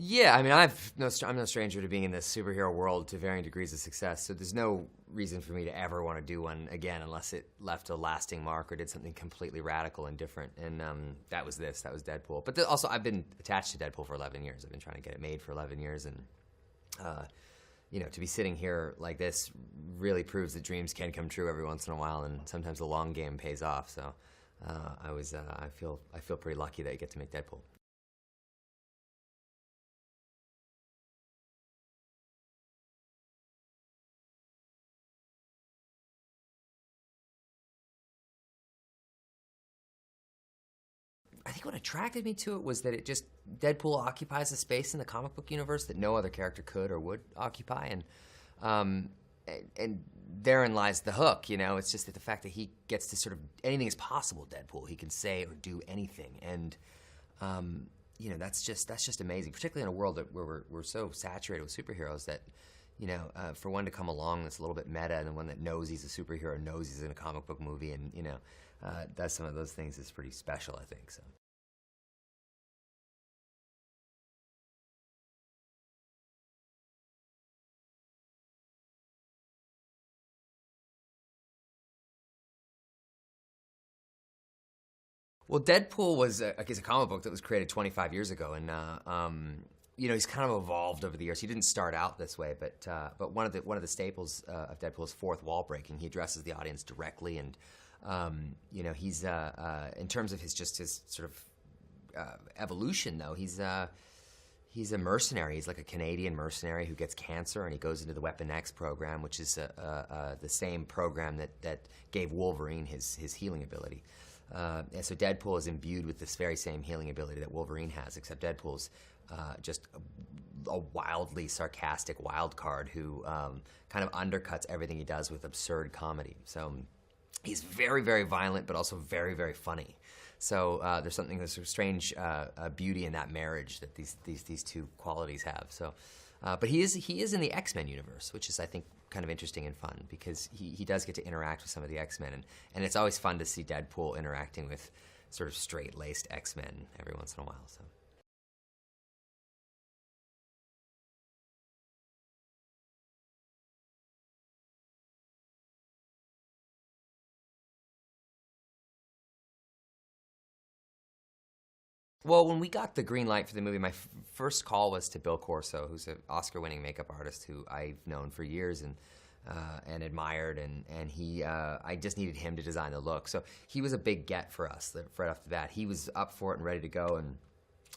Yeah, I mean, I'm no stranger to being in this superhero world to varying degrees of success, so there's no reason for me to ever want to do one again unless it left a lasting mark or did something completely radical and different, and that was Deadpool. But also, I've been attached to Deadpool for 11 years. I've been trying to get it made for 11 years, and you know, to be sitting here like this really proves that dreams can come true every once in a while, and sometimes the long game pays off, so I feel pretty lucky that I get to make Deadpool. I think what attracted me to it was that Deadpool occupies a space in the comic book universe that no other character could or would occupy, and therein lies the hook, you know. It's just that the fact that he gets to sort of, anything is possible, Deadpool. He can say or do anything, and you know, that's just amazing, particularly in a world where we're so saturated with superheroes that, you know, for one to come along that's a little bit meta, and one that knows he's a superhero, knows he's in a comic book movie, and, you know, does some of those things is pretty special, I think, so. Well, Deadpool was a comic book that was created 25 years ago, and you know, he's kind of evolved over the years. He didn't start out this way, but one of the staples of Deadpool is fourth wall breaking. He addresses the audience directly, and you know, he's in terms of his sort of evolution, though, he's a mercenary. He's like a Canadian mercenary who gets cancer, and he goes into the Weapon X program, which is the same program that gave Wolverine his healing ability. And so Deadpool is imbued with this very same healing ability that Wolverine has, except Deadpool's just a wildly sarcastic wild card who kind of undercuts everything he does with absurd comedy. So he's very, very violent, but also very, very funny. So there's something, there's a strange beauty in that marriage that these two qualities have. So, but he is in the X-Men universe, which is, I think, kind of interesting and fun, because he does get to interact with some of the X-Men, and it's always fun to see Deadpool interacting with sort of straight-laced X-Men every once in a while. So. Well, when we got the green light for the movie, my first call was to Bill Corso, who's an Oscar-winning makeup artist who I've known for years and admired, and he I just needed him to design the look. So he was a big get for us right off the bat. He was up for it and ready to go, and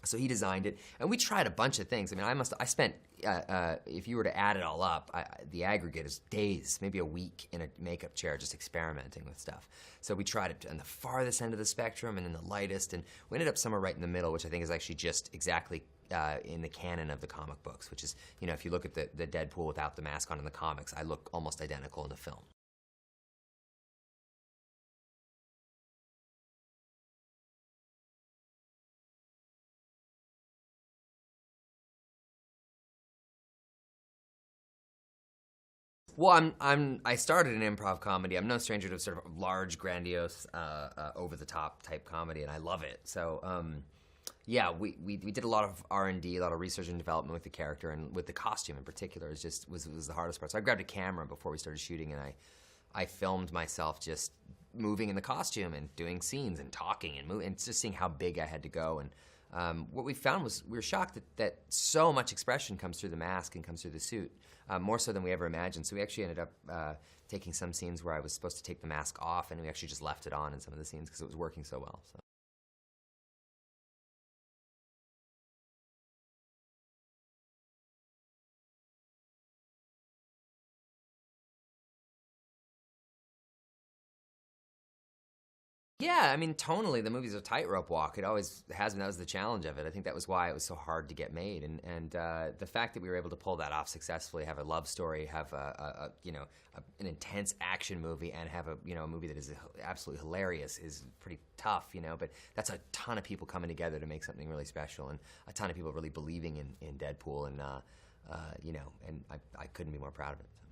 so he designed it, and we tried a bunch of things. I mean, I spent, if you were to add it all up, the aggregate is days, maybe a week in a makeup chair just experimenting with stuff. So we tried it on the farthest end of the spectrum and in the lightest, and we ended up somewhere right in the middle, which I think is actually just exactly in the canon of the comic books, which is, you know, if you look at the Deadpool without the mask on in the comics, I look almost identical in the film. Well, I started an improv comedy. I'm no stranger to sort of large, grandiose, over-the-top type comedy, and I love it. So, yeah, we did a lot of R&D, a lot of research and development with the character, and with the costume in particular was the hardest part. So I grabbed a camera before we started shooting, and I filmed myself just moving in the costume and doing scenes and talking and moving, and just seeing how big I had to go. And what we found was we were shocked that so much expression comes through the mask and comes through the suit, more so than we ever imagined. So we actually ended up taking some scenes where I was supposed to take the mask off, and we actually just left it on in some of the scenes because it was working so well. So. Yeah, I mean, tonally, the movie's a tightrope walk. It always has been. That was the challenge of it. I think that was why it was so hard to get made. And the fact that we were able to pull that off successfully, have a love story, have an intense action movie, and have a movie that is absolutely hilarious is pretty tough, you know. But that's a ton of people coming together to make something really special, and a ton of people really believing in Deadpool, and you know, and I couldn't be more proud of it. So.